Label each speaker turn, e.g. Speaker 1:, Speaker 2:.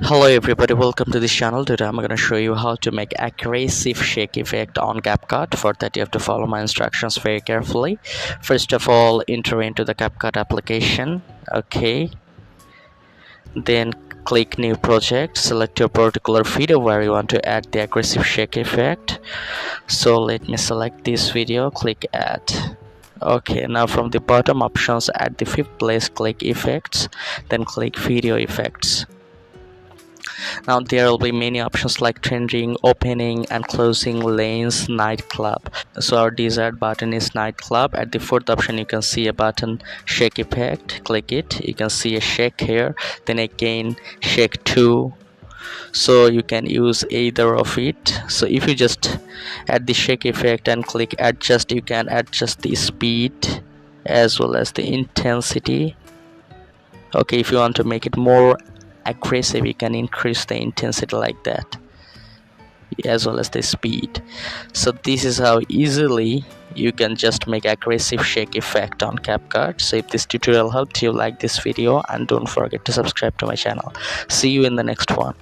Speaker 1: Hello everybody, welcome to this channel. Today I'm going to show you how to make aggressive shake effect on Capcut. For that you have to follow my instructions very carefully. First of all, enter into the Capcut application. Okay, then click new project, select your particular video where you want to add the aggressive shake effect. So let me select this video, click add. Okay, now from the bottom options at the fifth place, click effects, then click video effects. Now there will be many options like trending, opening and closing, lanes, nightclub. So our desired button is nightclub. At the fourth option you can see a button shake effect. Click it, you can see a shake here, then again shake 2. So you can use either of it. So if you just add the shake effect and click adjust, you can adjust the speed as well as the intensity. Okay, if you want to make it more aggressive, you can increase the intensity like that as well as the speed. So this is how easily you can just make aggressive shake effect on Capcut. So if this tutorial helped you, like this video and don't forget to subscribe to my channel. See you in the next one.